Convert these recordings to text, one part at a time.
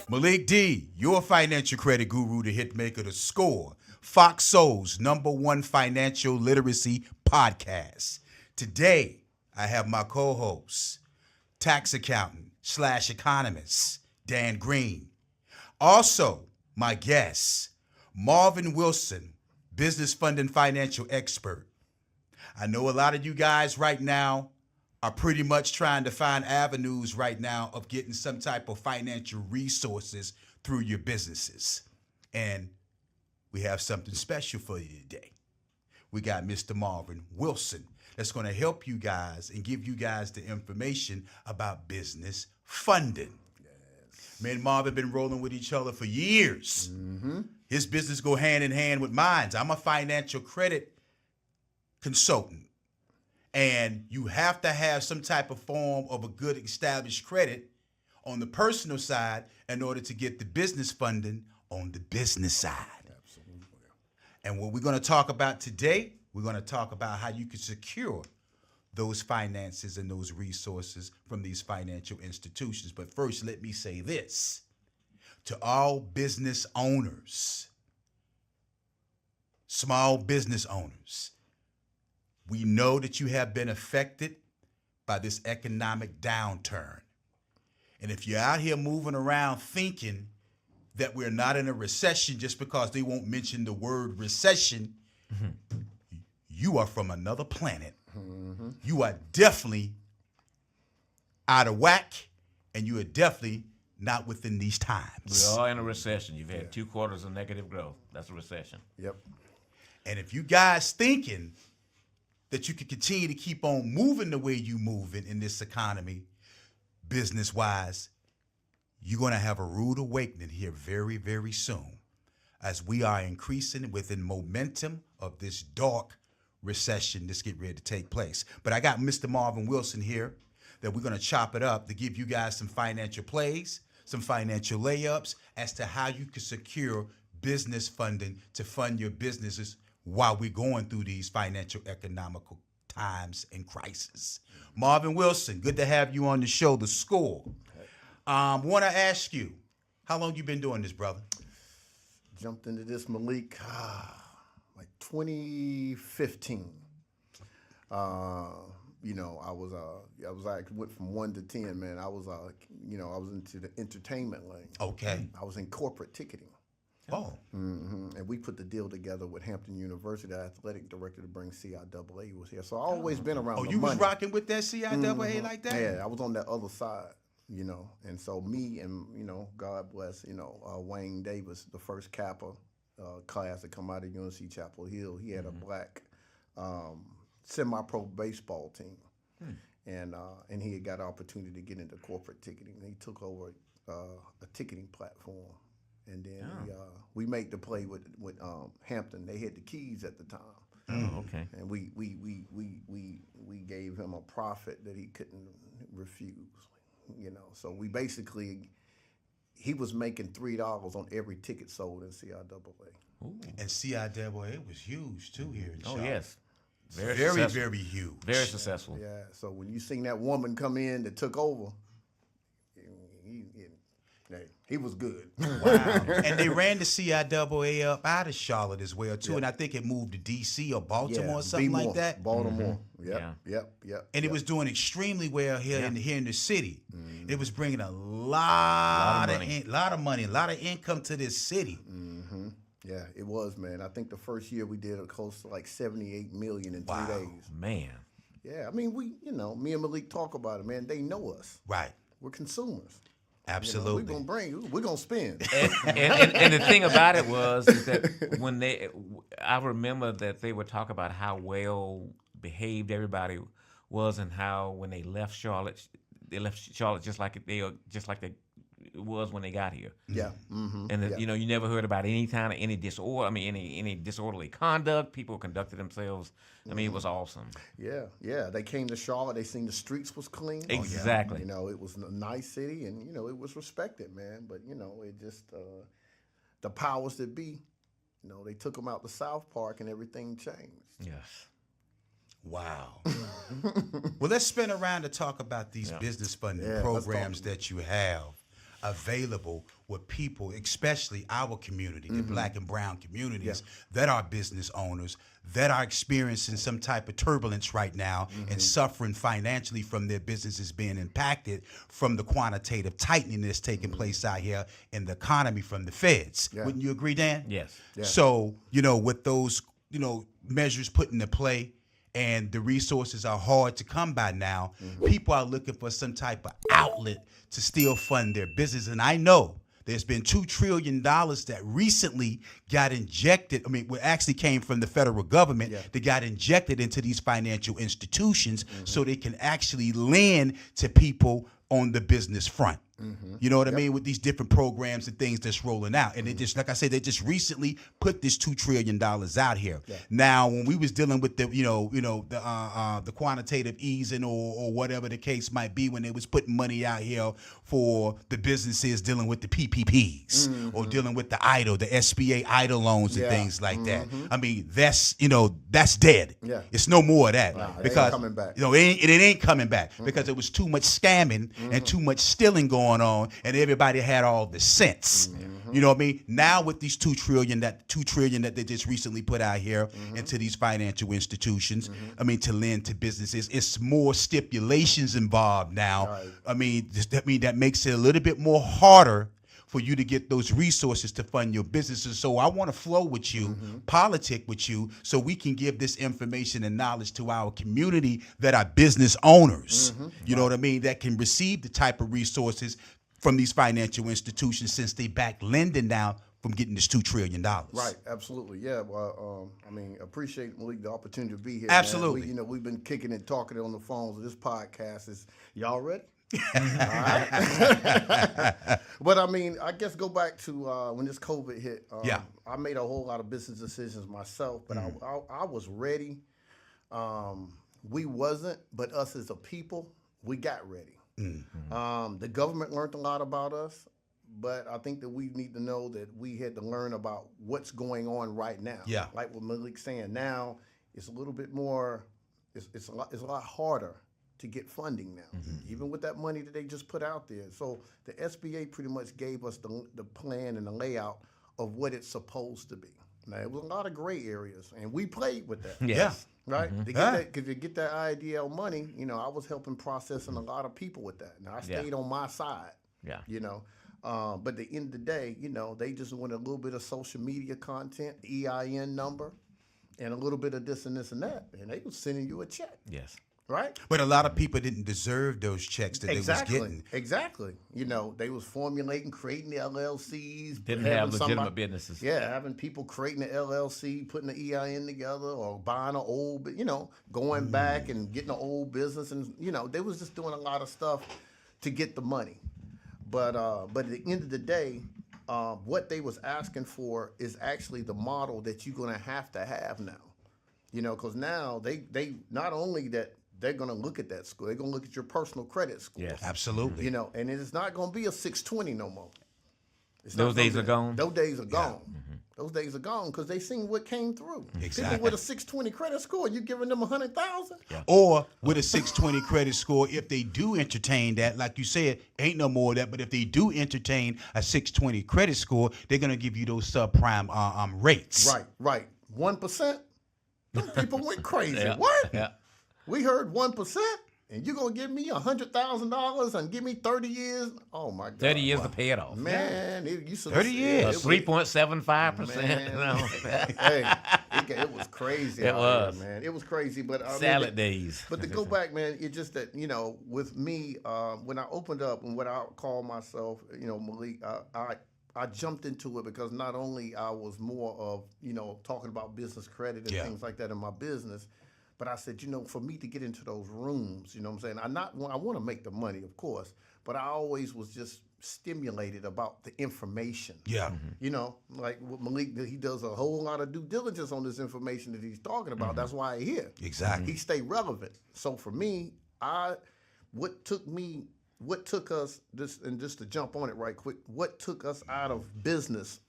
Malik D, your financial credit guru, the hit maker, the score. Fox Soul's #1 financial literacy podcast. Today, I have my co-host, tax accountant / economist, Dan Green. Also, my guest, Marvin Wilson, business funding financial expert. I know a lot of you guys right now are pretty much trying to find avenues right now of getting some type of financial resources through your businesses. And we have something special for you today. We got Mr. Marvin Wilson that's going to help you guys and give you guys the information about business funding. Yes. Me and Marvin been rolling with each other for years. Mm-hmm. His business go hand in hand with mine. I'm a financial credit consultant. And you have to have some type of form of a good established credit on the personal side in order to get the business funding on the business side. Absolutely. And what we're going to talk about today, we're going to talk about how you can secure those finances and those resources from these financial institutions. But first, let me say this to all business owners, small business owners. We know that you have been affected by this economic downturn. And if you're out here moving around thinking that we're not in a recession just because they won't mention the word recession, you are from another planet. Mm-hmm. You are definitely out of whack, and you are definitely not within these times. We're all in a recession. You've had 2 quarters of negative growth. That's a recession. Yep. And if you guys thinking that you can continue to keep on moving the way you moving in this economy, business-wise, you're going to have a rude awakening here very, very soon as we are increasing within momentum of this dark recession that's getting ready to take place. But I got Mr. Marvin Wilson here that we're going to chop it up to give you guys some financial plays, some financial layups as to how you can secure business funding to fund your businesses while we're going through these financial economical times and crisis. Marvin Wilson, good to have you on the show, The Score. Want to ask you, how long you been doing this, brother? Jumped into this, Malik, like 2015. I went from 1 to 10, man. I was into the entertainment lane. Okay. I was in corporate ticketing. Oh. Mm-hmm. And we put the deal together with Hampton University. The athletic director to bring CIAA was here. So I've always been around the money. Oh, you was rocking with that CIAA like that? Yeah, I was on that other side, And so me and, God bless, Wayne Davis, the first Kappa class to come out of UNC Chapel Hill. He had a black semi-pro baseball team. And he had got an opportunity to get into corporate ticketing. He took over a ticketing platform. And then we made the play with Hampton. They had the keys at the time. Oh, okay. And we gave him a profit that he couldn't refuse. So we basically, he was making $3 on every ticket sold in CIAA. Ooh. And CIAA was huge too here in Charlotte. Oh yes, very huge. Very successful. Yeah. So when you seen that woman come in that took over, he was good. Wow. And they ran the CIAA up out of Charlotte as well, too. Yeah. And I think it moved to D.C. or Baltimore or something like that. Baltimore. Mm-hmm. Yep. And it was doing extremely well here in the city. Mm-hmm. It was bringing a lot of money, a lot of income to this city. Mm-hmm. Yeah, it was, man. I think the first year we did close to like $78 million in 3 days. Man. Yeah, I mean, me and Malik talk about it, man. They know us. Right. We're consumers. Absolutely. We're gonna spend. And the thing about it was is that I remember that they would talk about how well behaved everybody was, and how when they left Charlotte just like they was when they got here. Yeah. Mm-hmm. And you never heard about any disorder. I mean, any disorderly conduct. People conducted themselves. I mean, it was awesome. Yeah. They came to Charlotte. They seen the streets was clean. Exactly. It was a nice city, and it was respected, man. But it just the powers that be, they took them out to South Park, and everything changed. Yes. Wow. Well, let's spin around to talk about these business funding programs that you have. available with people, especially our community, the black and brown communities that are business owners, that are experiencing some type of turbulence right now and suffering financially from their businesses being impacted from the quantitative tightening that's taking place out here in the economy from the feds. Wouldn't you agree, Dan? Yes. So, with those, measures put into play, and the resources are hard to come by now, people are looking for some type of outlet to still fund their business. And I know there's been $2 trillion that recently got injected. I mean, it actually came from the federal government that got injected into these financial institutions so they can actually lend to people on the business front. You know what I mean? With these different programs and things that's rolling out. And they just, like I said, they just recently put this $2 trillion out here. Now, when we was dealing with the, the quantitative easing or whatever the case might be, when they was putting money out here for the businesses dealing with the PPPs or dealing with the EIDL, the SBA EIDL loans and things like that. I mean, that's dead. It's no more of that. Because, it ain't coming back. It ain't coming back because it was too much scamming and too much stealing going on, and everybody had all the sense. You know what I mean? Now with these $2 trillion that they just recently put out here into these financial institutions, I mean, to lend to businesses, it's more stipulations involved now. I mean, that makes it a little bit more harder for you to get those resources to fund your businesses. So I want to flow with you, politic with you, so we can give this information and knowledge to our community that are business owners, you know what I mean, that can receive the type of resources from these financial institutions since they back lending now from getting this $2 trillion. Right, absolutely. Yeah, well, I mean, appreciate, Malik, the opportunity to be here. Absolutely. Man. We've been kicking and talking on the phones. This podcast is, y'all ready? But I mean, I guess go back to when this COVID hit. I made a whole lot of business decisions myself, but I was ready. We wasn't, but us as a people, we got ready. The government learned a lot about us, but I think that we need to know that we had to learn about what's going on right now. Like what Malik's saying, now it's a little bit more. It's a lot harder to get funding now, even with that money that they just put out there. So the SBA pretty much gave us the plan and the layout of what it's supposed to be. Now, it was a lot of gray areas, and we played with that. Right? To get that IDL money, I was helping processing a lot of people with that. Now, I stayed on my side, but at the end of the day, they just wanted a little bit of social media content, EIN number, and a little bit of this and this and that, and they was sending you a check. Right? But a lot of people didn't deserve those checks that they was getting. Exactly. They was formulating, creating the LLCs. Didn't have legitimate businesses. Having people creating the LLC, putting the EIN together, or buying an old, going back and getting an old business. And, they was just doing a lot of stuff to get the money. But at the end of the day, what they was asking for is actually the model that you're going to have now. Because now they not only that, they're going to look at that score. They're going to look at your personal credit score. Yes, absolutely. And it's not going to be a 620 no more. Those days are gone? Those days are gone. Those days are gone because they seen what came through. Exactly. People with a 620 credit score, you giving them $100,000? Or with a 620 credit score, if they do entertain that, like you said, ain't no more of that, but if they do entertain a 620 credit score, they're going to give you those subprime rates. Right. 1%? Them people went crazy. What? We heard 1%, and you're going to give me $100,000 and give me 30 years? Oh, my God. 30 years to pay it off. Man, it used to 30 years. 3.75%. Hey, it was crazy. It was. Man. It was crazy. But salad days. But to go back, man, it's just that, with me, when I opened up and what I call myself, Malik, I jumped into it because not only I was more of, talking about business credit and things like that in my business, but I said, for me to get into those rooms, you know what I'm saying? I want to make the money, of course, but I always was just stimulated about the information. Like with Malik, he does a whole lot of due diligence on this information that he's talking about. That's why he's here. Exactly. He stay relevant. So for me, what took us, just to jump on it right quick, what took us out of business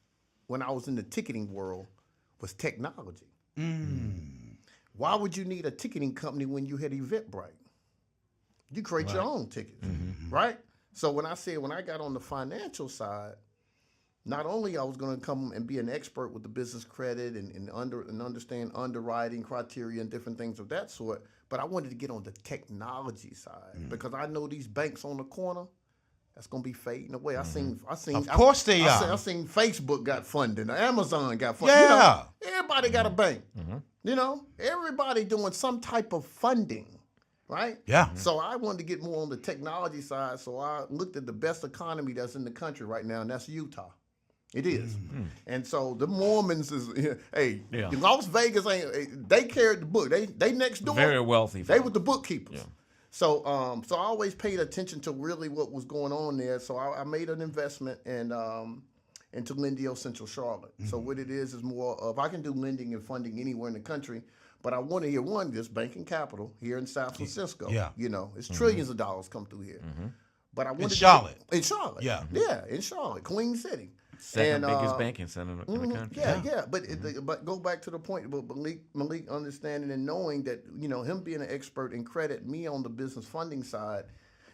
when I was in the ticketing world was technology. Why would you need a ticketing company when you had Eventbrite? You create your own tickets, right? So when I got on the financial side, not only I was going to come and be an expert with the business credit and understand underwriting criteria and different things of that sort, but I wanted to get on the technology side because I know these banks on the corner, that's gonna be fading away. I seen. Of course they are. I seen Facebook got funding, Amazon got funding. Yeah. Everybody got a bank. Everybody doing some type of funding, right? Yeah. So I wanted to get more on the technology side. So I looked at the best economy that's in the country right now, and that's Utah. It is. And so the Mormons is, hey, Las Vegas they carried the book. They next door. Very wealthy. They were the bookkeepers. Yeah. So I always paid attention to really what was going on there. So I made an investment into Lendeo Central Charlotte. So what it is more of, I can do lending and funding anywhere in the country, but I want to hear this banking capital here in San Francisco. Yeah. It's trillions of dollars come through here. But I want in Charlotte. In Charlotte. Yeah. Yeah, in Charlotte, Queen City. Second biggest banking center in the country. Yeah. But go back to the point about Malik understanding and knowing that, him being an expert in credit, me on the business funding side,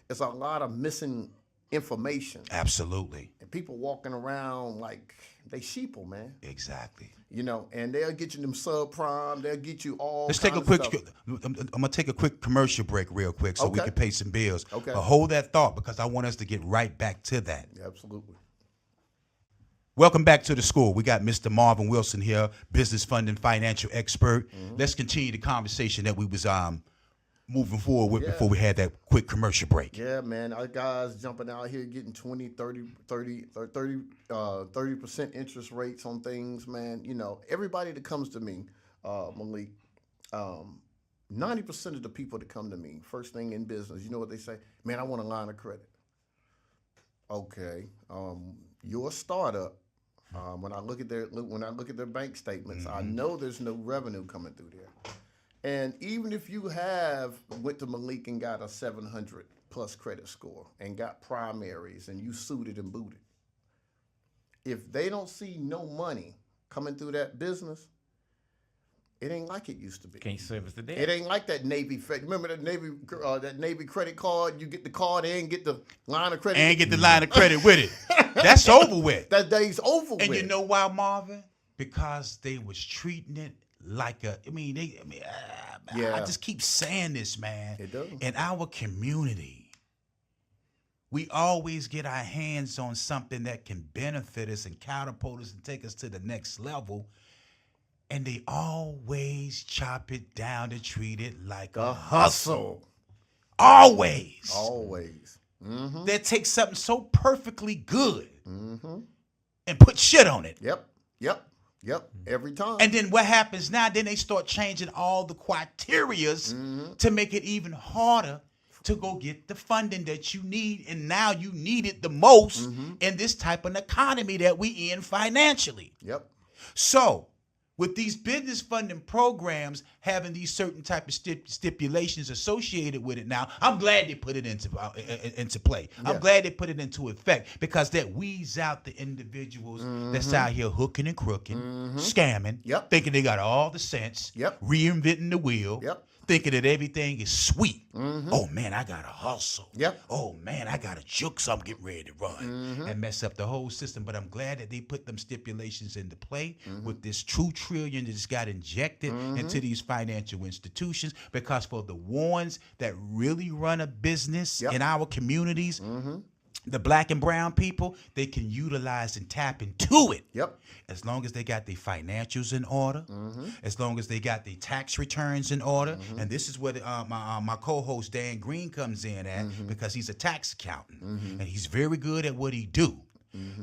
it's a lot of missing information. Absolutely. And people walking around like they sheeple, man. Exactly. And they'll get you them subprime. They'll get you all. Let's take a quick. I'm gonna take a quick commercial break real quick so we can pay some bills. Okay. But hold that thought because I want us to get right back to that. Absolutely. Welcome back to the school. We got Mr. Marvin Wilson here, business funding financial expert. Let's continue the conversation that we was moving forward with before we had that quick commercial break. Yeah, man. Our guys jumping out here getting 20, 30% interest rates on things, man. Everybody that comes to me, Malik, 90% of the people that come to me, first thing in business, you know what they say? Man, I want a line of credit. Okay. You're a startup. When I look at their bank statements, I know there's no revenue coming through there. And even if you went to Malik and got a 700 plus credit score and got primaries and you suited and booted, if they don't see no money coming through that business, it ain't like it used to be. Can't service the debt. It ain't like that Navy. Remember that Navy credit card? You get the card and get the line of credit. And get the line of credit with it. That's over with. That day's over with. And you know why, Marvin? Because they was treating it like I just keep saying this, man. It does. In our community, we always get our hands on something that can benefit us and catapult us and take us to the next level. And they always chop it down to treat it like a hustle. Always. Always. Mm-hmm. They take something so perfectly good and put shit on it. Yep. Every time. And then what happens now? Then they start changing all the criterias to make it even harder to go get the funding that you need. And now you need it the most in this type of economy that we in financially. Yep. So with these business funding programs having these certain type of stipulations associated with it now, I'm glad they put it into play. Yeah. I'm glad they put it into effect because that weeds out the individuals that's out here hooking and crooking, scamming, thinking they got all the sense, reinventing the wheel, thinking that everything is sweet. Oh, man, I got to hustle. Oh, man, I got to juke, so I'm getting ready to run and mess up the whole system. But I'm glad that they put them stipulations into play with this $2 trillion that just got injected into these financial institutions, because for the ones that really run a business in our communities, the black and brown people, they can utilize and tap into it. As long as they got their financials in order, as long as they got their tax returns in order. And this is where my co-host Dan Green comes in at, because he's a tax accountant and he's very good at what he do.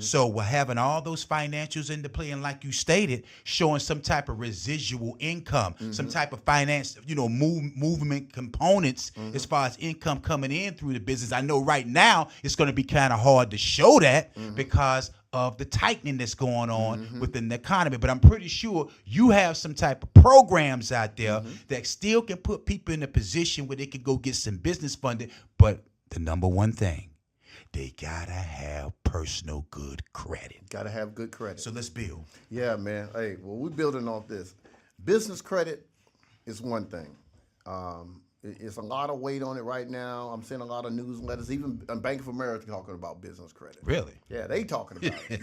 So we're having all those financials into play, and like you stated, showing some type of residual income, some type of finance, movement components as far as income coming in through the business. I know right now it's going to be kind of hard to show that because of the tightening that's going on within the economy. But I'm pretty sure you have some type of programs out there that still can put people in a position where they can go get some business funding. But the number one thing, they gotta have personal good credit. Gotta have good credit. So let's build. Yeah, man. Hey, well, we're building off this. Business credit is one thing. It's a lot of weight on it right now. I'm seeing a lot of newsletters, even Bank of America talking about business credit. Really? Yeah, they talking about it,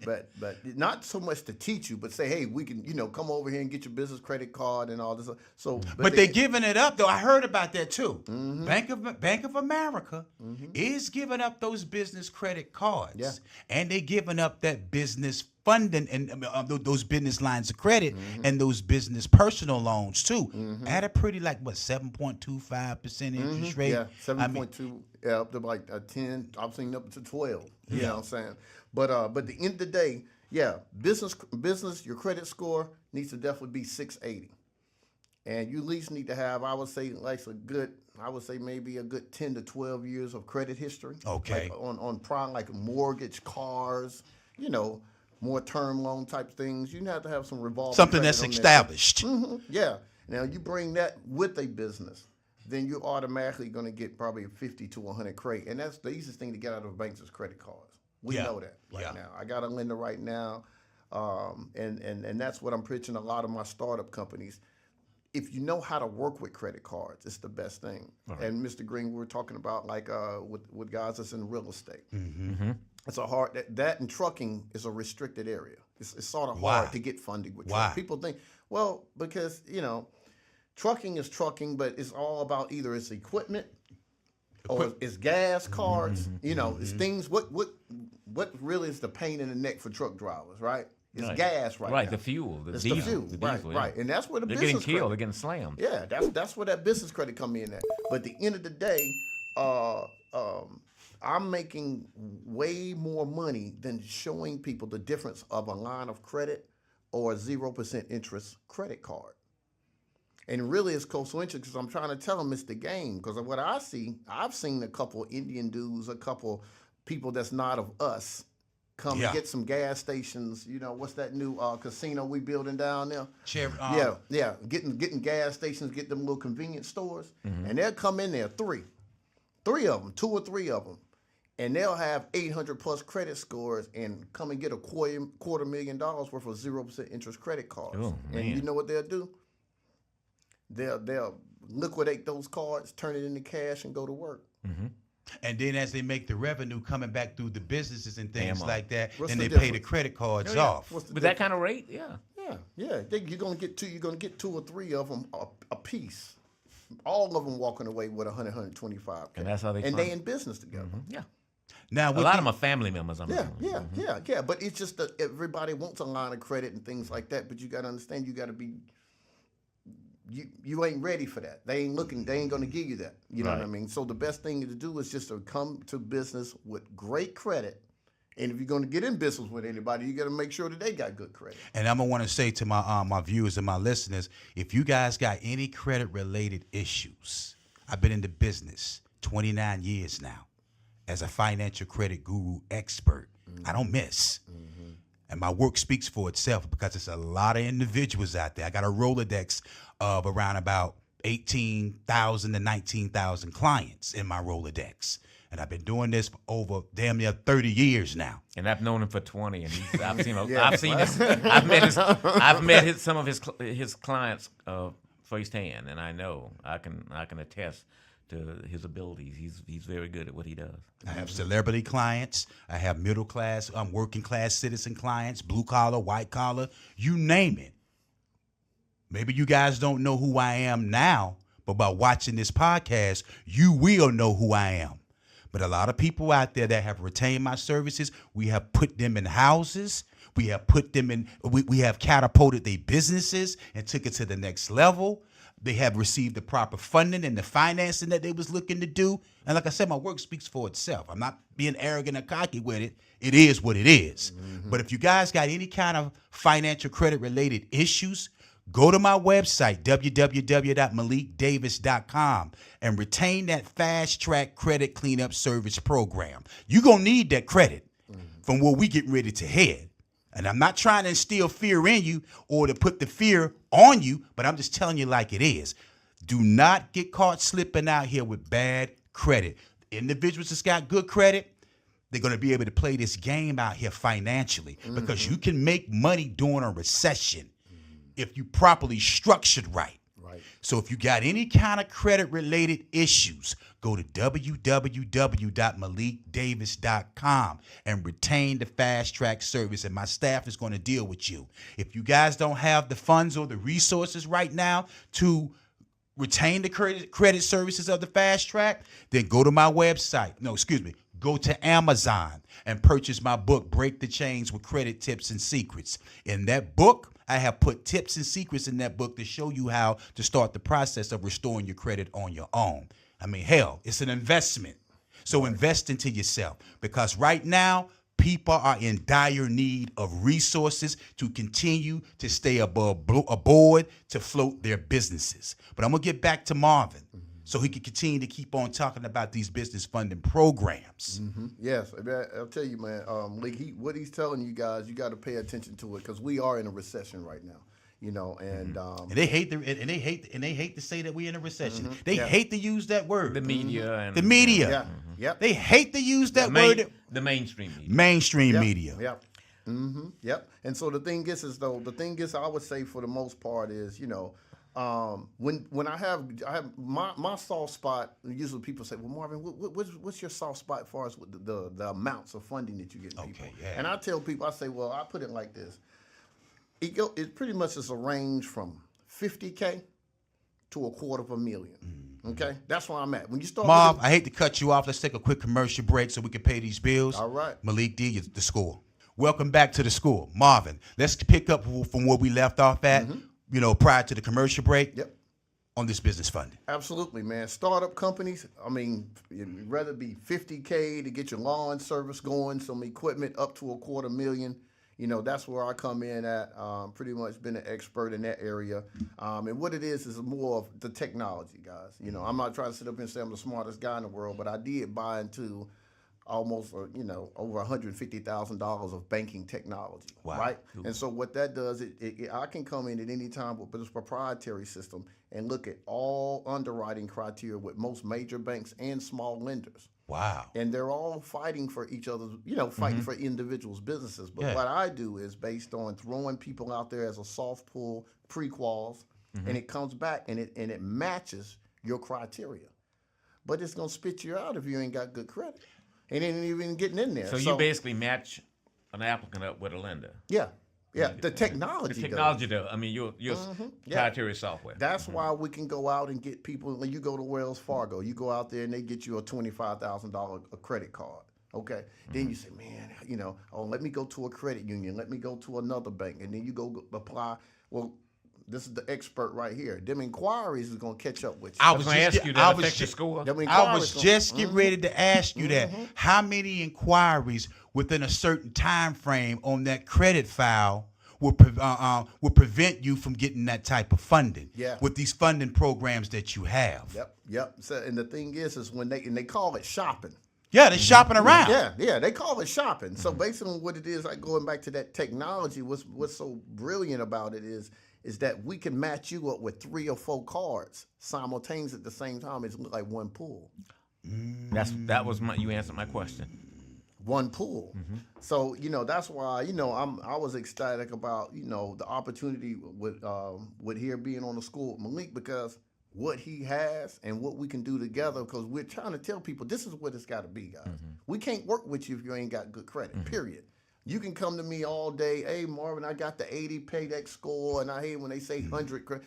But not so much to teach you, but say, hey, we can, come over here and get your business credit card and all this. So, But they're giving it up, though. I heard about that too. Bank of America is giving up those business credit cards, and they're giving up that business funding and those business lines of credit and those business personal loans too at a pretty 7.25% interest rate. Yeah, 7.2 up to 10. I've seen up to 12. You know what I'm saying? But at the end of the day, business, your credit score needs to definitely be 680, and you at least need to have, I would say, maybe a good 10 to 12 years of credit history. Okay. On prime, like mortgage, cars, more term loan type things. You have to have some revolving something that's established. Yeah. Now you bring that with a business, then you're automatically going to get probably a 50 to 100 credit, and that's the easiest thing to get out of banks is credit cards. We know that now. I got a lender right now, and that's what I'm preaching. A lot of my startup companies. If you know how to work with credit cards, it's the best thing. Right. And Mr. Green, we were talking about with guys that's in real estate. It's a hard that and trucking is a restricted area. It's sort of hard to get funding with trucking. People think, well, because trucking is trucking, but it's all about either it's equipment or it's gas cards. It's things. What really is the pain in the neck for truck drivers, right? It's gas right now. The fuel, the diesel. The diesel, right. And that's where the they're business getting killed, credit. they're getting slammed. Yeah, that's where that business credit come in at. But at the end of the day, I'm making way more money than showing people the difference of a line of credit or a 0% interest credit card. And really, it's so interesting because I'm trying to tell them it's the game. Because of what I see, I've seen a couple Indian dudes, a couple people that's not of us, come and get some gas stations. What's that new casino we building down there? Getting gas stations, get them little convenience stores, and they'll come in there, three of them, 2 or 3 of them, and they'll have 800 plus credit scores and come and get a $250,000 worth of 0% interest credit cards. Oh, and you know what they'll do? They'll liquidate those cards, turn it into cash, and go to work. And then as they make the revenue coming back through the businesses and things like that, What's then the they difference? pay the credit cards off. With that kind of rate, Yeah. You're gonna get 2 or 3 of them a piece. All of them walking away with 125. And that's how they. And they in business together. Yeah. Now A lot of them are family members. Yeah. But it's just that everybody wants a line of credit and things like that. But you got to understand, you got to be. You ain't ready for that. They ain't looking. They ain't going to give you that. You know what I mean? So the best thing to do is just to come to business with great credit. And if you're going to get in business with anybody, you got to make sure that they got good credit. And I'm going to want to say to my viewers and my listeners, if you guys got any credit-related issues, I've been in the business 29 years now as a financial credit guru expert. I don't miss. And my work speaks for itself because there's a lot of individuals out there. I got a Rolodex of around about 18,000 to 19,000 clients in my Rolodex. And I've been doing this for over damn near 30 years now. And I've known him for 20, and I've met some of his clients firsthand, and I know I can attest to his abilities. He's very good at what he does. I have celebrity clients. I have middle class, working class citizen clients, blue collar, white collar, you name it. Maybe you guys don't know who I am now, but by watching this podcast, you will know who I am. But a lot of people out there that have retained my services, we have put them in houses. We have put them in, we have catapulted their businesses and took it to the next level. They have received the proper funding and the financing that they was looking to do. And like I said, my work speaks for itself. I'm not being arrogant or cocky with it. It is what it is. But if you guys got any kind of financial credit related issues, go to my website, www.malikdavis.com, and retain that fast track credit cleanup service program. You're going to need that credit from where we get ready to head. And I'm not trying to instill fear in you or to put the fear on you, but I'm just telling you like it is. Do not get caught slipping out here with bad credit. Individuals that's got good credit, they're going to be able to play this game out here financially because you can make money during a recession if you properly structured right. Right. So if you got any kind of credit-related issues, go to www.malikdavis.com and retain the fast track service, and my staff is going to deal with you. If you guys don't have the funds or the resources right now to retain the credit services of the fast track, then go to my website. No, excuse me. Go to Amazon and purchase my book, Break the Chains with Credit Tips and Secrets. In that book, I have put tips and secrets in that book to show you how to start the process of restoring your credit on your own. I mean, hell, it's an investment. So invest into yourself, because right now, people are in dire need of resources to continue to stay aboard to float their businesses. But I'm going to get back to Marvin so he can continue to keep on talking about these business funding programs. Yes, I'll tell you, man. What he's telling you guys, you got to pay attention to it, because we are in a recession right now. You know, and they hate to say that we're in a recession. They hate to use that word. The media and the media. Yeah. Yep. They hate to use that word. The mainstream media. Mainstream media. Yep. Yep. And so the thing is I would say for the most part is, you know, when I have my soft spot. Usually people say, well, Marvin, what's your soft spot as far as the amounts of funding that you get from people? Yeah. And I tell people, I say, well, I put it like this. It pretty much is a range from $50K to $250,000. Okay, that's where I'm at. When you start, Marv, I hate to cut you off. Let's take a quick commercial break so we can pay these bills. All right. Malik D, the school. Welcome back to the school, Marvin. Let's pick up from where we left off at. You know, prior to the commercial break. Yep. On this business funding. Absolutely, man. Startup companies, I mean, it'd rather be $50K to get your lawn service going, some equipment up to $250,000. You know, that's where I come in at. Pretty much been an expert in that area. And what it is more of the technology, guys. You know, I'm not trying to sit up here and say I'm the smartest guy in the world, but I did buy into almost, over $150,000 of banking technology. Wow. Right? And so what that does, I can come in at any time with this proprietary system and look at all underwriting criteria with most major banks and small lenders. Wow. And they're all fighting for each other's, fighting for individuals' businesses. But what I do is based on throwing people out there as a soft pull, pre-quals, and it comes back and it matches your criteria. But it's going to spit you out if you ain't got good credit. And it ain't even getting in there. So you basically match an applicant up with a lender. Yeah. Yeah, the technology. The technology, though. I mean, your proprietary software. That's why we can go out and get people. When you go to Wells Fargo, you go out there and they get you a $25,000 credit card. Okay, then you say, man, let me go to a credit union. Let me go to another bank, and then you go apply. Well, this is the expert right here. Them inquiries is gonna catch up with you. I was going to ask you that affect your score. I was just getting ready to ask you that. How many inquiries within a certain time frame on that credit file will prevent you from getting that type of funding? Yeah. With these funding programs that you have. Yep. So, and the thing is when they call it shopping. Yeah, they're shopping around. Yeah, they call it shopping. So basically what it is, like going back to that technology, what's so brilliant about it is that we can match you up with 3 or 4 cards simultaneously at the same time. It's like one pool. You answered my question. One pool. So that's why I was ecstatic about the opportunity with here being on the school with Malik, because what he has and what we can do together, because we're trying to tell people this is what it's got to be, guys. We can't work with you if you ain't got good credit, period. You can come to me all day, hey, Marvin, I got the 80 paydex score, and I hate when they say 100 credit.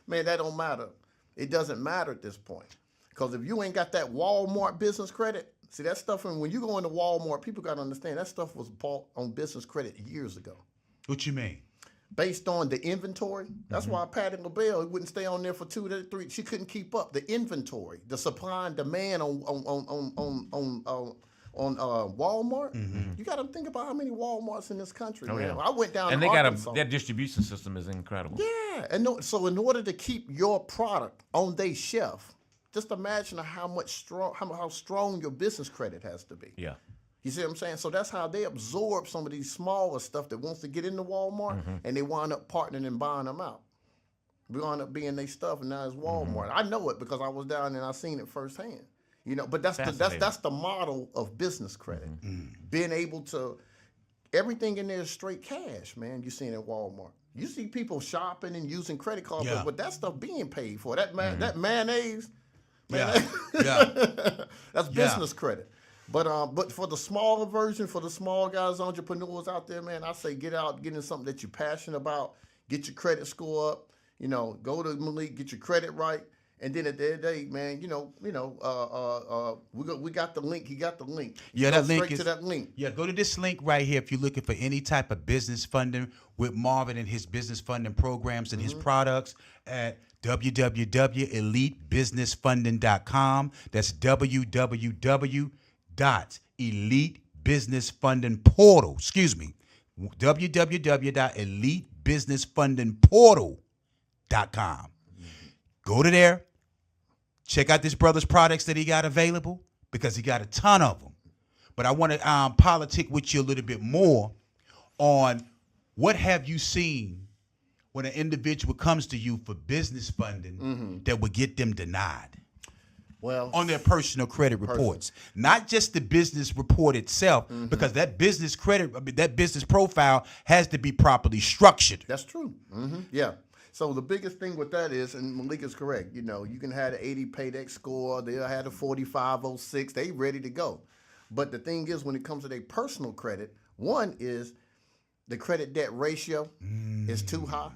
Man, that don't matter. It doesn't matter at this point. Because if you ain't got that Walmart business credit, see, that stuff, and when you go into Walmart, people got to understand that stuff was bought on business credit years ago. What you mean? Based on the inventory. That's why Patty LaBelle wouldn't stay on there for 2 to 3. She couldn't keep up the inventory, the supply and demand on Walmart. You got to think about how many Walmarts in this country. Oh, man. yeah. I went down. And to they Arkansas. their distribution system is incredible. Yeah, and so in order to keep your product on their shelf, just imagine how strong your business credit has to be. Yeah. You see what I'm saying? So that's how they absorb some of these smaller stuff that wants to get into Walmart, and they wind up partnering and buying them out. We wind up being their stuff, and now it's Walmart. I know it because I was down and I seen it firsthand. But that's the model of business credit. Being able to everything in there is straight cash, man. You seen at Walmart. You see people shopping and using credit cards, Yeah. but that stuff being paid for. That that mayonnaise, Yeah. man, Yeah. that's business credit. But for the smaller version, for the small guys, entrepreneurs out there, man, I say get out, get in something that you're passionate about, get your credit score up, go to Malik, get your credit right. And then at the end of the day, man, we got the link. He got the link. Yeah, Go that link straight to that link. Yeah, go to this link right here if you're looking for any type of business funding with Marvin and his business funding programs and his products at www.elitebusinessfunding.com. That's www.elitebusinessfundingportal. www.elitebusinessfundingportal.com. Go to there. Check out this brother's products that he got available because he got a ton of them. But I want to politic with you a little bit more on what have you seen when an individual comes to you for business funding that would get them denied Well, on their personal credit reports, not just the business report itself, because that business that business profile has to be properly structured. that's true. Yeah. So the biggest thing with that is, and Malik is correct, you can have an 80 paydex score, they'll have a 4506, they ready to go. But the thing is, when it comes to their personal credit, one is the credit debt ratio is too high.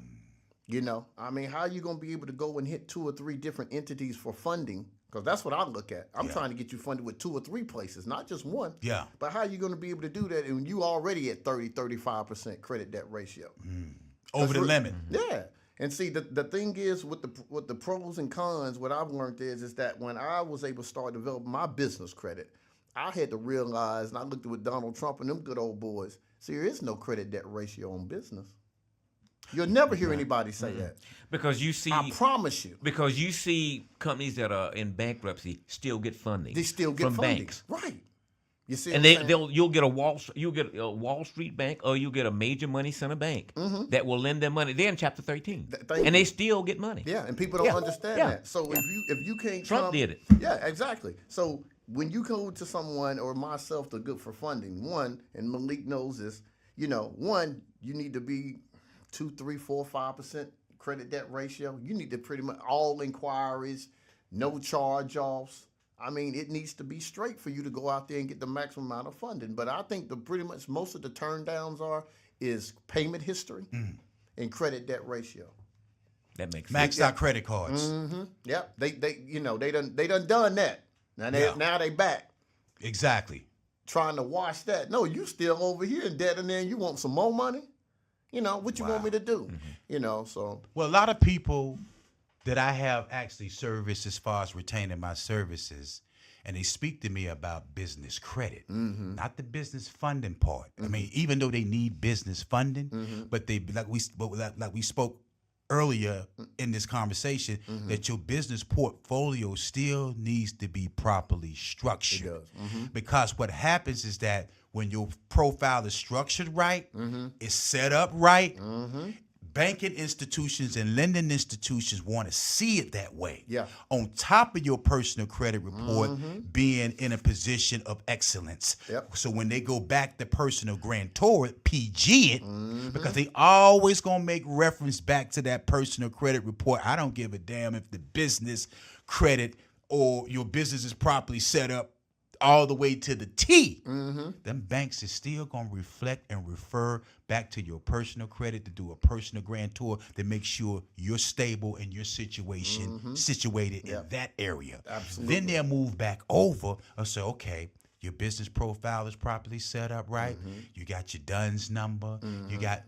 I mean, how are you going to be able to go and hit 2 or 3 different entities for funding? Because that's what I look at. I'm trying to get you funded with 2 or 3 places, not just one. Yeah. But how are you going to be able to do that when you already at 35% credit debt ratio? Over the limit. Yeah. And see, the thing is with the pros and cons, what I've learned is that when I was able to start developing my business credit, I had to realize, and I looked at with Donald Trump and them good old boys, see, there is no credit debt ratio on business. You'll never hear anybody say that. Because you see, I promise you. because you see companies that are in bankruptcy still get funding. They still get from funding. banks. Right. You see And what I'm saying? you'll get a Wall Street bank, or you'll get a major money center bank that will lend them money. They're in Chapter 13, thank and they you. still get money. Yeah, and people don't Yeah. understand Yeah. that. So if you can't Trump did it. Yeah, exactly. So when you go to someone or myself to good for funding, one, and Malik knows this, one, you need to be 2, 3, 4, 5% credit debt ratio. You need to pretty much all inquiries, no charge-offs. I mean, it needs to be straight for you to go out there and get the maximum amount of funding. But I think pretty much most of the turn downs is payment history and credit debt ratio. That makes sense. Maxed out credit cards. Yep. They done that. Now they back Exactly. trying to wash that. No, you still over here in debt, and then you want some more money. What you want me to do? So Well, a lot of people that I have actually serviced as far as retaining my services, and they speak to me about business credit, not the business funding part. I mean, even though they need business funding, but they like we spoke earlier in this conversation, that your business portfolio still needs to be properly structured. It does. Because what happens is that when your profile is structured right, it's set up right, banking institutions and lending institutions want to see it that way. Yeah. On top of your personal credit report being in a position of excellence. Yep. So when they go back to personal grantor, PG it, because they always going to make reference back to that personal credit report. I don't give a damn if the business credit or your business is properly set up all the way to the T. Them banks is still going to reflect and refer back to your personal credit to do a personal grantor to make sure you're stable in your situation, situated in that area. Absolutely. Then they'll move back over and say, okay, your business profile is properly set up right. You got your DUNS number. You got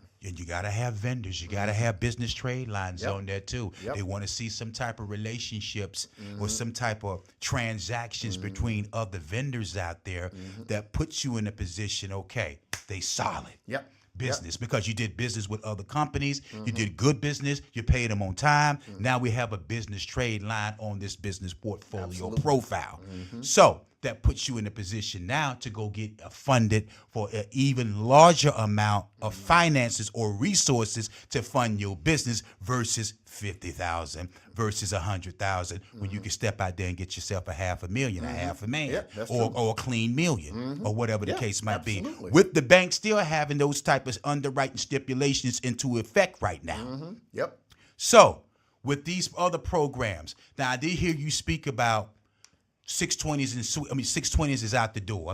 to have vendors. You got to have business trade lines on there too. They want to see some type of relationships or some type of transactions between other vendors out there that puts you in a position, okay, they solid. Yep. Business because you did business with other companies, you did good business, you paid them on time. Now we have a business trade line on this business portfolio profile. So that puts you in a position now to go get funded for an even larger amount of finances or resources to fund your business versus 50,000 versus 100,000 when you can step out there and get yourself a $500,000, a $500,000, Yeah, that's or true. a clean million, or whatever the Yeah, case might absolutely. be. With the bank still having those type of underwriting stipulations into effect right now. Yep. So, with these other programs, now I did hear you speak about 620s and 620s is out the door.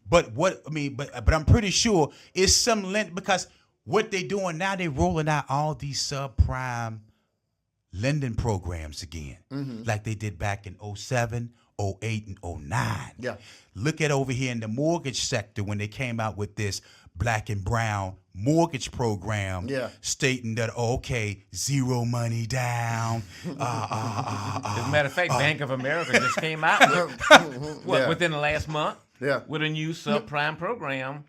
But I'm pretty sure it's some lend because what they're doing now, they're rolling out all these subprime lending programs again, like they did back in 07, 08, and 09. Yeah. Look at over here in the mortgage sector when they came out with this black and brown mortgage program, Yeah. stating that, okay, zero money down. As a matter of fact, Bank of America just came out with, Yeah. within the last month Yeah. with a new subprime program.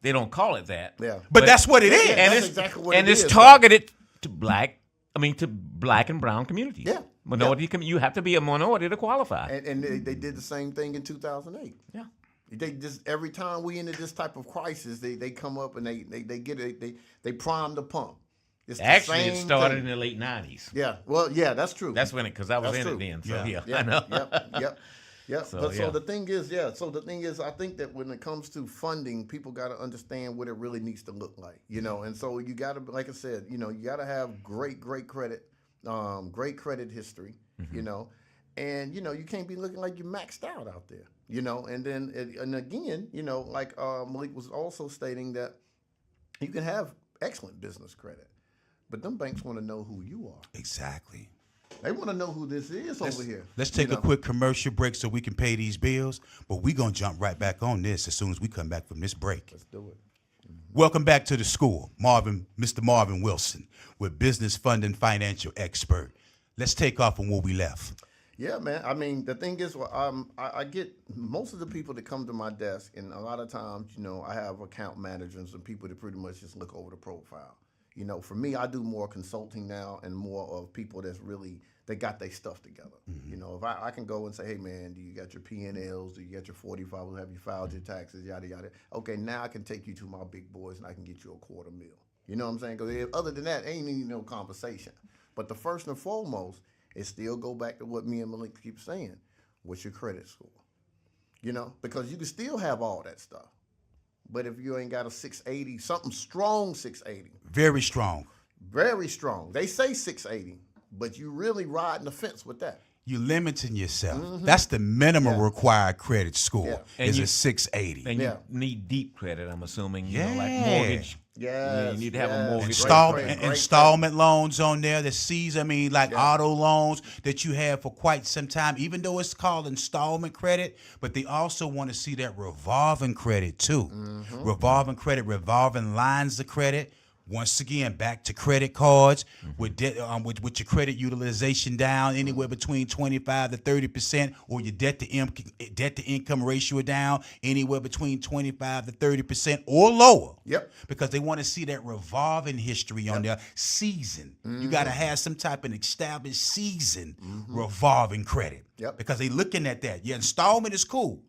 They don't call it that. Yeah. But that's what it is. And That's it's exactly what and it it's is, targeted to black and brown communities. Yeah. Minority. You have to be a minority to qualify. And they did the same thing in 2008. Yeah. They just every time we into this type of crisis, they come up and they prime the pump. It's the Actually, it same started thing. in the late '90s. Yeah, well, yeah, that's true. That's when because I was That's in true. it then. So yeah, Yeah, I know. Yep. So, But yeah. the thing is, I think that when it comes to funding, people got to understand what it really needs to look like, and so you got to, like I said, you got to have great credit, great credit history, and you can't be looking like you're maxed out there, and then and again, like Malik was also stating that you can have excellent business credit, but them banks want to know who you are. Exactly. They want to know who this is over here. Let's take a quick commercial break so we can pay these bills, but we're going to jump right back on this as soon as we come back from this break. Let's do it. Welcome back to the school. Mr. Marvin Wilson, with business funding financial expert. Let's take off from where we left. Yeah, man. I mean, the thing is, I get most of the people that come to my desk, and a lot of times, I have account managers and people that pretty much just look over the profile. For me, I do more consulting now and more of people they got their stuff together. If I can go and say, hey, man, do you got your P&Ls? Do you got your 45? Have you filed your taxes? Yada, yada. Okay, now I can take you to my big boys and I can get you $250,000. You know what I'm saying? Because other than that, ain't even no conversation. But the first and foremost is still go back to what me and Malik keep saying. What's your credit score? Because you can still have all that stuff. But if you ain't got a 680, something strong 680. Very strong. Very strong. They say 680, but you really riding the fence with that. You're limiting yourself. That's the minimum required credit score is And a 680. And you need deep credit, I'm assuming. Like Yeah. mortgage. Yes, You need to have a mortgage. Great Installment loans on there, auto loans that you have for quite some time, even though it's called installment credit, but they also want to see that revolving credit too. Revolving credit, revolving lines of credit. Once again, back to credit cards with your credit utilization down anywhere between 25 to 30%, or your debt to income ratio down anywhere between 25 to 30% or lower. Yep. Because they want to see that revolving history on there. Season. You got to have some type of established season revolving credit. Yep. Because they looking at that. Yeah, installment is cool.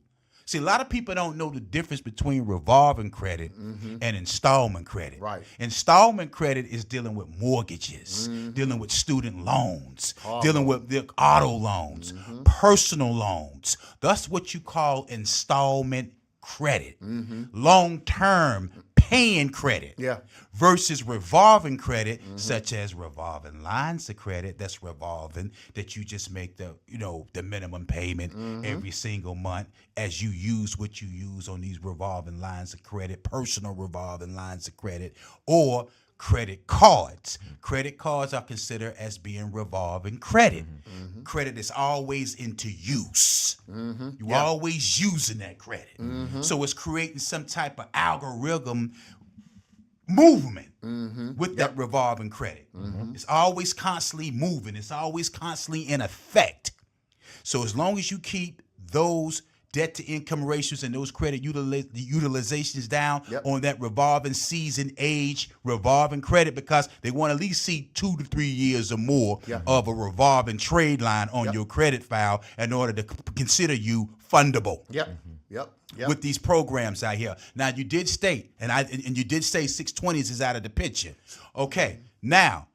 See, a lot of people don't know the difference between revolving credit and installment credit. Right. Installment credit is dealing with mortgages, dealing with student loans, dealing with the auto loans, personal loans. That's what you call installment credit. Long-term paying credit. Yeah. Versus revolving credit, such as revolving lines of credit that's revolving, that you just make the minimum payment every single month as you use what you use on these revolving lines of credit, personal revolving lines of credit, or credit cards. Credit cards are considered as being revolving credit. Credit is always into use. You're always using that credit. So it's creating some type of algorithm movement with that revolving credit. It's always constantly moving. It's always constantly in effect. So as long as you keep those debt to income ratios and those credit utilizations down Yep. on that revolving season age revolving credit, because they want to at least see 2 to 3 years or more Yeah. of a revolving trade line on Yep. your credit file in order to consider you fundable. Yep. Yep. Yep. With these programs out here. Now you did state, and you did say 620s is out of the picture. Okay, now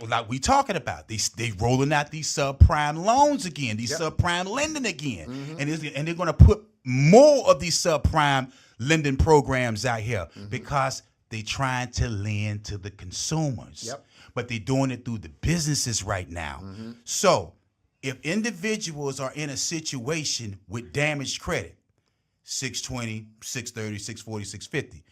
like we talking about, they rolling out these subprime loans again, these Yep. subprime lending again, and they're going to put more of these subprime lending programs out here because they trying to lend to the consumers. Yep. But they're doing it through the businesses right now. So if individuals are in a situation with damaged credit, 620, 630, 640, 650.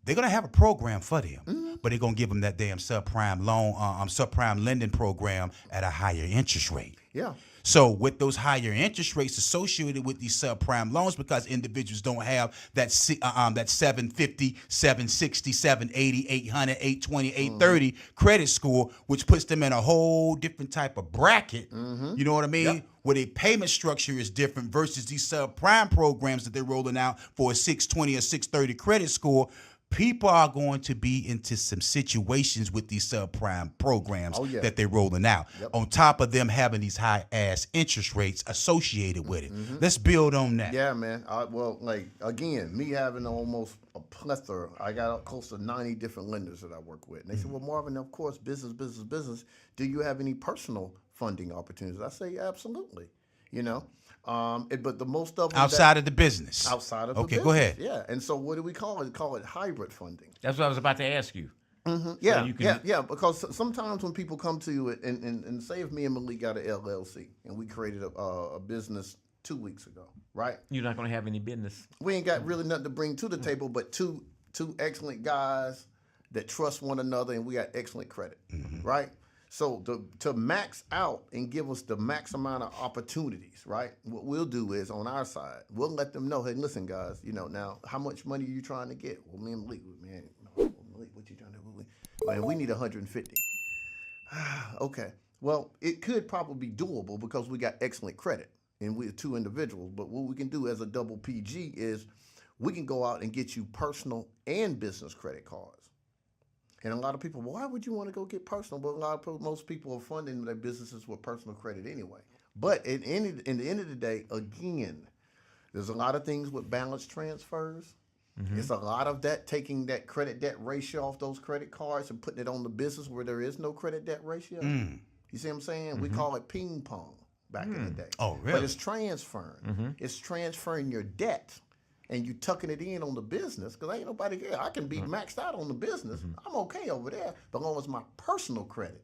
They're gonna have a program for them, but they're gonna give them that damn subprime loan, subprime lending program at a higher interest rate. Yeah. So with those higher interest rates associated with these subprime loans, because individuals don't have that 750, 760, 780, 800, 820, 830 credit score, which puts them in a whole different type of bracket. You know what I mean? Yep. Where their payment structure is different versus these subprime programs that they're rolling out for a 620 or 630 credit score. People are going to be into some situations with these subprime programs that they're rolling out. On top of them having these high ass interest rates associated with it. Let's build on that. Yeah, man. Well, like, again, me having almost a plethora, I got close to 90 different lenders that I work with. And they said, well, Marvin, of course, business. Do you have any personal funding opportunities? I say, absolutely. You know, but the most of them Outside of the business. outside of the Okay, business. go ahead. Yeah, and so what do we call it? Call it hybrid funding. That's what I was about to ask you. Yeah, you can- yeah. Because sometimes when people come to you and say if me and Malik got an LLC and we created a business 2 weeks ago, right? You're not going to have any business. We ain't got really nothing to bring to the table but two excellent guys that trust one another, and we got excellent credit, right? So to max out and give us the max amount of opportunities, right? What we'll do is on our side, we'll let them know, hey, listen, guys, you know, now how much money are you trying to get? Well, me and Malik, Malik, what you trying to do? Well, we need 150. Okay. Well, it could probably be doable because we got excellent credit and we're two individuals. But what we can do as a double PG is we can go out and get you personal and business credit cards. And a lot of people, why would you want to go get personal? But most people are funding their businesses with personal credit anyway. But in the end of the day, again, there's a lot of things with balance transfers. It's a lot of that, taking that credit debt ratio off those credit cards and putting it on the business where there is no credit debt ratio. You see what I'm saying? We call it ping pong back in the day. Oh, really? But it's transferring. It's transferring your debt and you tucking it in on the business, because ain't nobody here. I can be maxed out on the business. I'm okay over there. But as long as my personal credit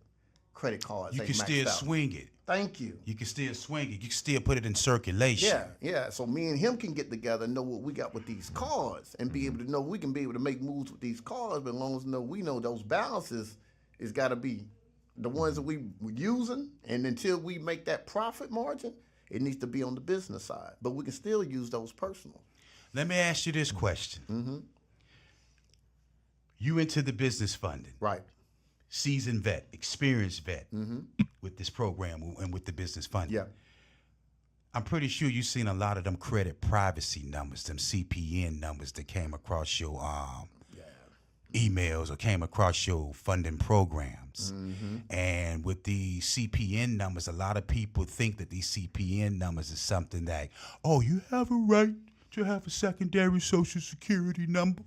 cards You ain't can maxed still out. swing it. Thank you. You can still swing it. You can still put it in circulation. Yeah. So me and him can get together and know what we got with these cards and be able to know we can be able to make moves with these cards, but as long as we know those balances is got to be the ones that we were using, and until we make that profit margin, it needs to be on the business side. But we can still use those personal. Let me ask you this question. You into the business funding. Right. Seasoned vet, experienced vet with this program and with the business funding. Yeah. I'm pretty sure you've seen a lot of them credit privacy numbers, them CPN numbers that came across your emails or came across your funding programs. And with the CPN numbers, a lot of people think that these CPN numbers is something that, oh, you have a right to have a secondary social security number.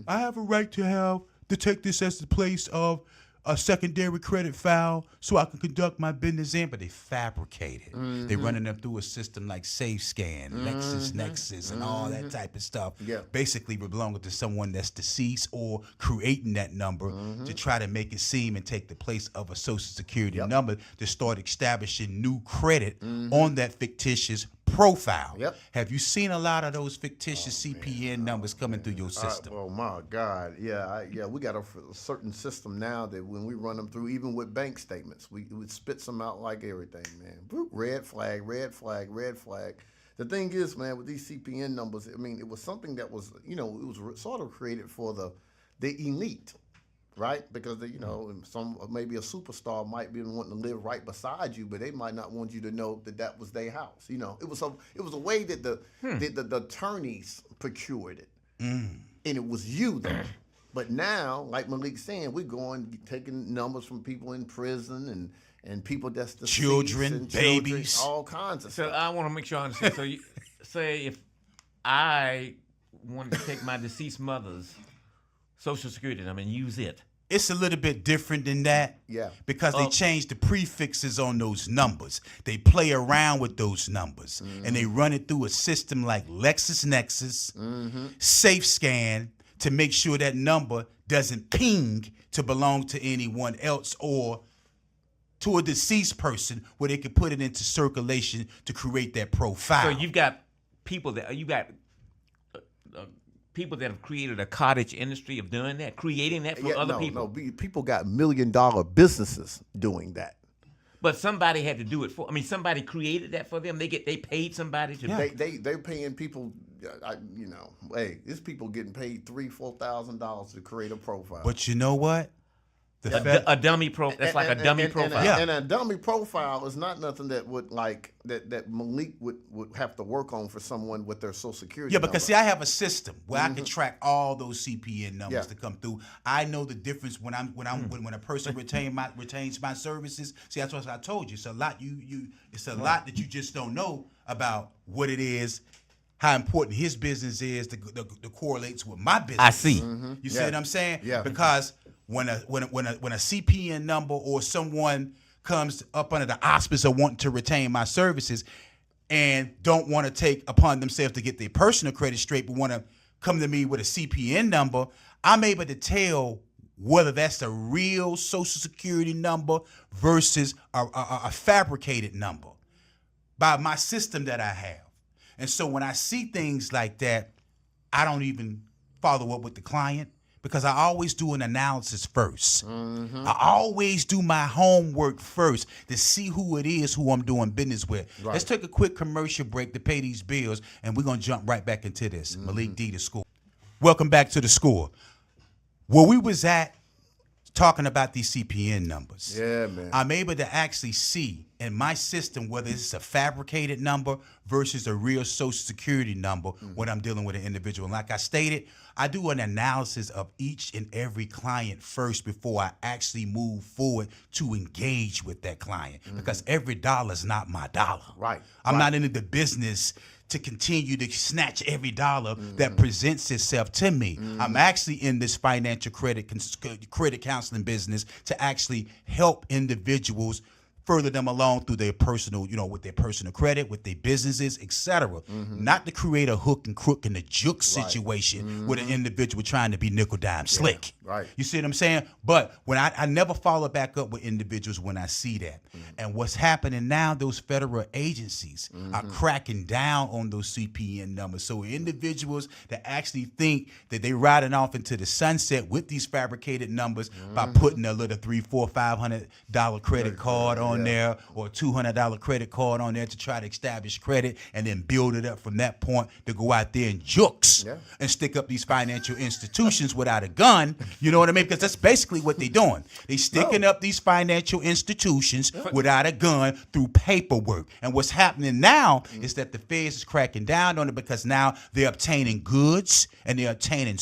I have a right to take this as the place of a secondary credit file so I can conduct my business in, but they fabricate it. They running them through a system like SafeScan, LexisNexis, and all that type of stuff. Yeah. Basically belonging to someone that's deceased or creating that number to try to make it seem and take the place of a social security number to start establishing new credit on that fictitious profile. Yep. Have you seen a lot of those fictitious CPN numbers coming through your system? Oh my God, yeah, we got a certain system now that when we run them through, even with bank statements, we spits them out like everything, man. Boop, red flag, red flag, red flag. The thing is, man, with these CPN numbers, I mean, it was something that was, it was sort of created for the elite. right? Because some maybe a superstar might be wanting to live right beside you, but they might not want you to know that was their house. It was a way that the attorneys procured it, and it was you though. But now, like Malik's saying, we're taking numbers from people in prison and people that's deceased, children, babies, children, all kinds of So stuff. I want to make sure I understand. So you say if I wanted to take my deceased mother's Social Security number and use it. It's a little bit different than that. Yeah. Because they changed the prefixes on those numbers. They play around with those numbers. And they run it through a system like LexisNexis, SafeScan, to make sure that number doesn't ping to belong to anyone else or to a deceased person, where they can put it into circulation to create that profile. So you've got people that people that have created a cottage industry of doing that, creating that for other people. No, people got $1 million businesses doing that. But somebody had to do it for. I mean, somebody created that for them. They paid somebody to. Yeah. They're paying people. Hey, there's people getting paid $3,000-$4,000 to create a profile. But you know what? A dummy profile. That's like a dummy profile. And a dummy profile is not nothing that would that Malik would have to work on for someone with their Social Security. Yeah, because number. see, I have a system where I can track all those CPN numbers to come through. I know the difference when a person retains my services. See, that's what I told you. It's a lot it's a lot that you just don't know about what it is, how important his business is that correlates with my business. I see. You see what I'm saying? Yeah. Because when a CPN number or someone comes up under the auspice of wanting to retain my services and don't want to take upon themselves to get their personal credit straight, but want to come to me with a CPN number, I'm able to tell whether that's a real Social Security number versus a fabricated number by my system that I have. And so when I see things like that, I don't even follow up with the client, because I always do an analysis first. I always do my homework first to see who it is who I'm doing business with. Right. Let's take a quick commercial break to pay these bills, and we're going to jump right back into this. Malik D, the Score. Welcome back to the Score. Where we was at talking about these CPN numbers. Yeah, man. I'm able to actually see in my system whether it's a fabricated number versus a real Social Security number when I'm dealing with an individual. And like I stated, I do an analysis of each and every client first before I actually move forward to engage with that client, because every dollar is not my dollar. Right. I'm not into the business to continue to snatch every dollar that presents itself to me. I'm actually in this financial credit counseling business to actually help individuals further them along through their personal, with their personal credit, with their businesses, etc. Not to create a hook and crook and a juke situation with an individual trying to be nickel dime slick. Right. You see what I'm saying? But when I never follow back up with individuals when I see that. And what's happening now, those federal agencies are cracking down on those CPN numbers. So individuals that actually think that they're riding off into the sunset with these fabricated numbers by putting a little $300, $400, $500 credit card on there, or a $200 credit card on there to try to establish credit, and then build it up from that point to go out there and jukes and stick up these financial institutions without a gun. You know what I mean? Because that's basically what they're doing. They sticking up these financial institutions without a gun through paperwork. And what's happening now is that the feds is cracking down on it, because now they're obtaining goods and they're obtaining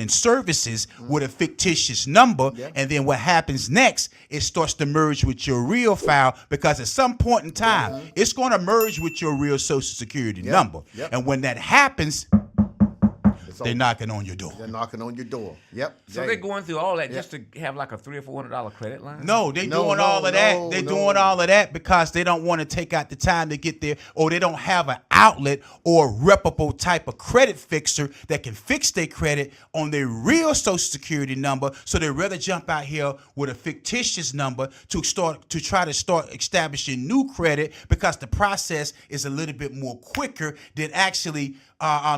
services with a fictitious number. And then what happens next, it starts to merge with your real file, because at some point in time, it's going to merge with your real Social Security number. And when that happens, they're knocking on your door. They're knocking on your door. Yep. So they're going through all that just to have like a $300 or $400 credit line? No, they're doing all of that. They're doing all of that because they don't want to take out the time to get there, or they don't have an outlet or a reputable type of credit fixer that can fix their credit on their real Social Security number. So they'd rather jump out here with a fictitious number to try to start establishing new credit, because the process is a little bit more quicker than actually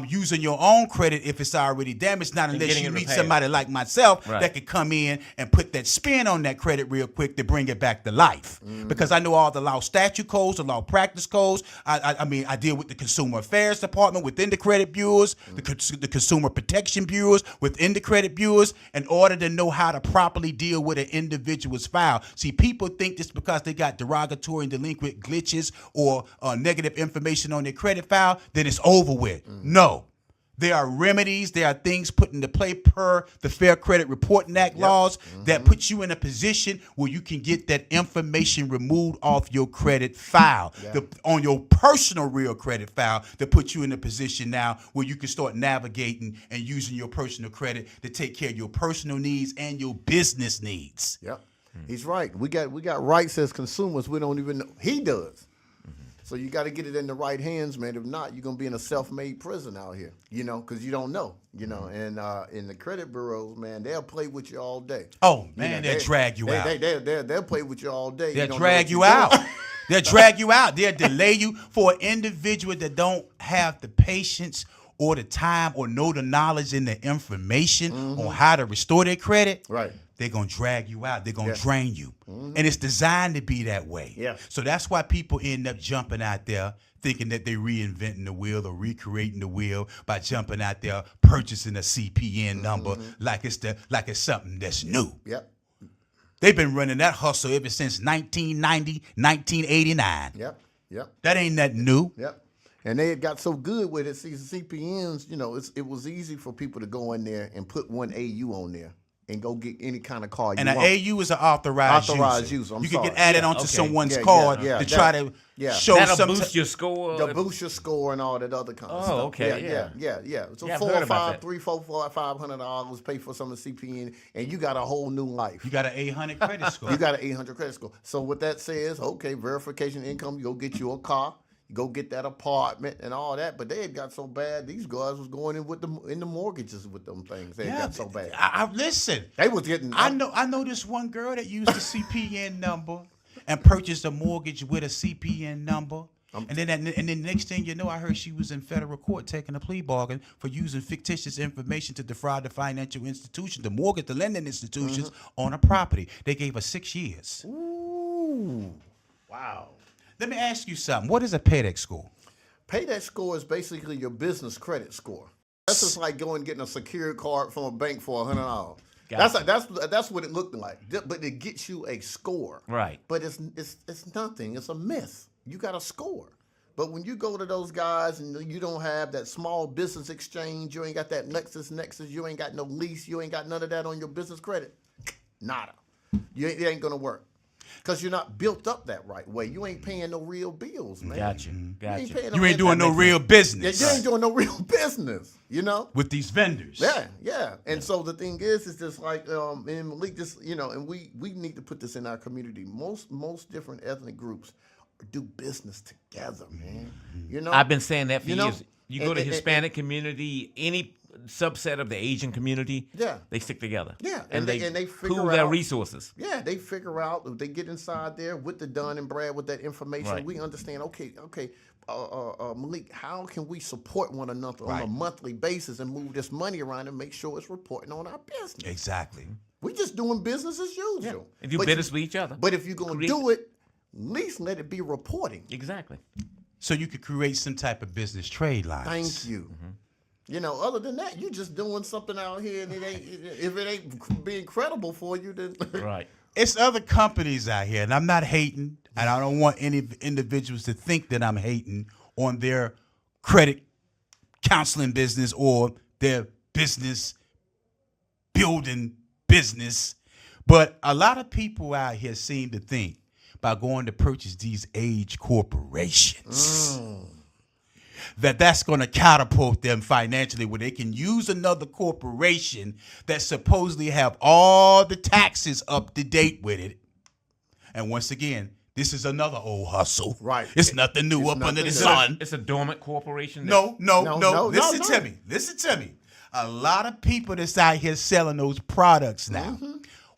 using your own credit if it's already damaged, not unless getting you it meet repaired. somebody like myself Right. that could come in and put that spin on that credit real quick to bring it back to life. Because I know all the law statute codes, the law practice codes. I mean, I deal with the Consumer Affairs Department within the credit bureaus, the Consumer Protection Bureaus within the credit bureaus, in order to know how to properly deal with an individual's file. See, people think just because they got derogatory and delinquent glitches or negative information on their credit file, then it's over with. No. There are remedies, there are things put into play per the Fair Credit Reporting Act laws that put you in a position where you can get that information removed off your credit file, on your personal real credit file, that puts you in a position now where you can start navigating and using your personal credit to take care of your personal needs and your business needs. Yep. He's right. We got rights as consumers. We don't even know. He does. So you got to get it in the right hands, man. If not, you're gonna be in a self-made prison out here, because you don't know, And in the credit bureaus, man, they'll play with you all day. Oh man, they'll drag you out. They'll play with you all day. They'll drag you out. They'll drag you out. They'll delay you. For an individual that don't have the patience or the time or know the knowledge and the information on how to restore their credit, Right. they're going to drag you out. They're going to drain you. And it's designed to be that way. Yeah. So that's why people end up jumping out there thinking that they're reinventing the wheel or recreating the wheel by jumping out there purchasing a CPN number like it's something that's new. Yep. They've been running that hustle ever since 1990, 1989. Yep. That ain't nothing new. Yep. And they had got so good with it. See, CPNs, it was easy for people to go in there and put one AU on there and go get any kind of card And you an want. AU is an authorized user. I'm You sorry. can get added onto okay. someone's Yeah, card yeah, to yeah. try to Yeah. show That'll some boost your score. To boost your score and all that other kind of stuff. Okay, Yeah. So Yeah, I've $4 heard or about $5, that. $300, $400, $500, pay for some of the CPN, and you got a whole new life. You got an 800 credit score. You got an 800 credit score. So what that says, okay, verification income, you go get you a car, you go get that apartment and all that. But they had got so bad, these guys was going in with in the mortgages with them things. They had got so bad. I listen. They was getting. I know this one girl that used the CPN number and purchased a mortgage with a CPN number. And then the next thing you know, I heard she was in federal court taking a plea bargain for using fictitious information to defraud the financial institution, the lending institutions on a property. They gave her 6 years. Ooh, wow. Let me ask you something. What is a paydex score? Paydex score is basically your business credit score. That's just like going and getting a secured card from a bank for $100. Gotcha. That's what it looked like. But it gets you a score. Right. But it's nothing. It's a myth. You got a score. But when you go to those guys and you don't have that small business exchange, you ain't got that LexisNexis, you ain't got no lease, you ain't got none of that on your business credit, nada. It ain't gonna work. Because you're not built up that right way. You ain't paying no real bills, man. Gotcha. You ain't doing no real business. You ain't doing no real business, with these vendors. Yeah. And so the thing is just like, and Malik, and we need to put this in our community. Most different ethnic groups do business together, man. I've been saying that for You know? years. You go to Hispanic community, any subset of the Asian community, Yeah. they stick together. Yeah, and they figure pool their out- resources. Yeah, they figure out if they get inside there with the Dun and Brad with that information. Right. We understand. Okay, Malik, how can we support one another on Right. a monthly basis and move this money around and make sure it's reporting on our business? Exactly. We just doing business as usual. And do But business with each other. But if you're gonna Create- do it, at least let it be reporting. Exactly. So you could create some type of business trade lines. Thank you. Other than that, you're just doing something out here, and if it ain't being credible for you, then Right. It's other companies out here, and I'm not hating, and I don't want any individuals to think that I'm hating on their credit counseling business or their business building business. But a lot of people out here seem to think by going to purchase these age corporations that's going to catapult them financially, where they can use another corporation that supposedly have all the taxes up to date with it. And once again, this is another old hustle. Right. It's nothing new up under the nothing sun. It's a dormant corporation. No. no, Listen no. to me. Listen to me. A lot of people that's out here selling those products now.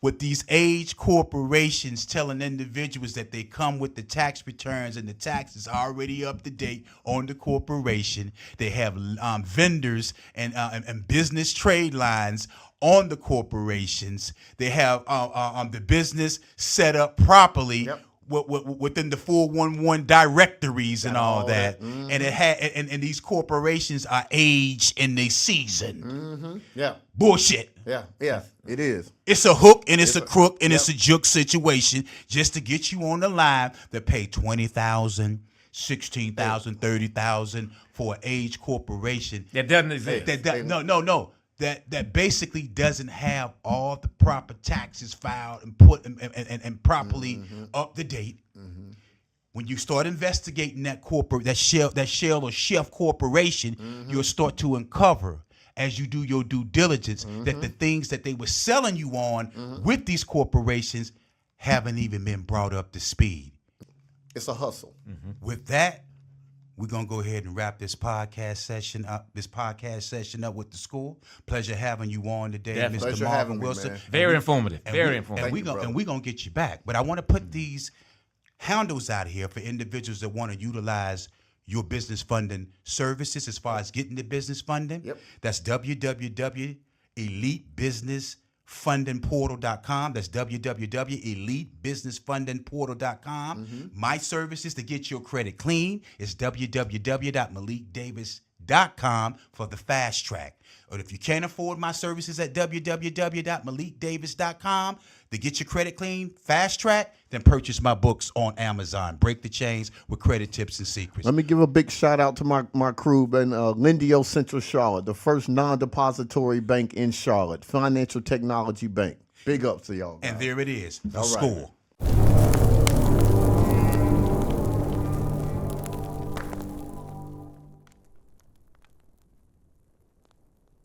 with these age corporations telling individuals that they come with the tax returns and the tax is already up to date on the corporation. They have vendors and business trade lines on the corporations. They have the business set up properly. Yep. Within the 411 directories and all that. Mm-hmm. And it had and these corporations are aged in their season. Mm-hmm. Yeah. Bullshit. Yeah. It is. It's a hook and it's a crook and yep. it's a juke situation just to get you on the line to pay $20,000, $16,000, $30,000 for an age corporation. That doesn't exist. No. That basically doesn't have all the proper taxes filed and put and properly up to date. Mm-hmm. When you start investigating that shell or chef corporation, you'll start to uncover as you do your due diligence that the things that they were selling you on with these corporations haven't even been brought up to speed. It's a hustle. Mm-hmm. With that, we're going to go ahead and wrap this podcast session up with the school. Pleasure having you on today, Definitely. Mr. Marvin Wilson. Man. Very informative. Very informative. And we're going to get you back. But I want to put these handles out here for individuals that want to utilize your business funding services as far as getting the business funding. Yep. That's www.elitebusinessfundingportal.com. That's www.elitebusinessfundingportal.com. My services to get your credit clean is www.malikdavis.com for the fast track. Or if you can't afford my services at www.malikdavis.com to get your credit clean, fast track, then purchase my books on Amazon. Break the Chains with Credit Tips and Secrets. Let me give a big shout out to my crew in Lindio Central Charlotte, the first non-depository bank in Charlotte, financial technology bank. Big ups to y'all guys. And there it is, the All right. school.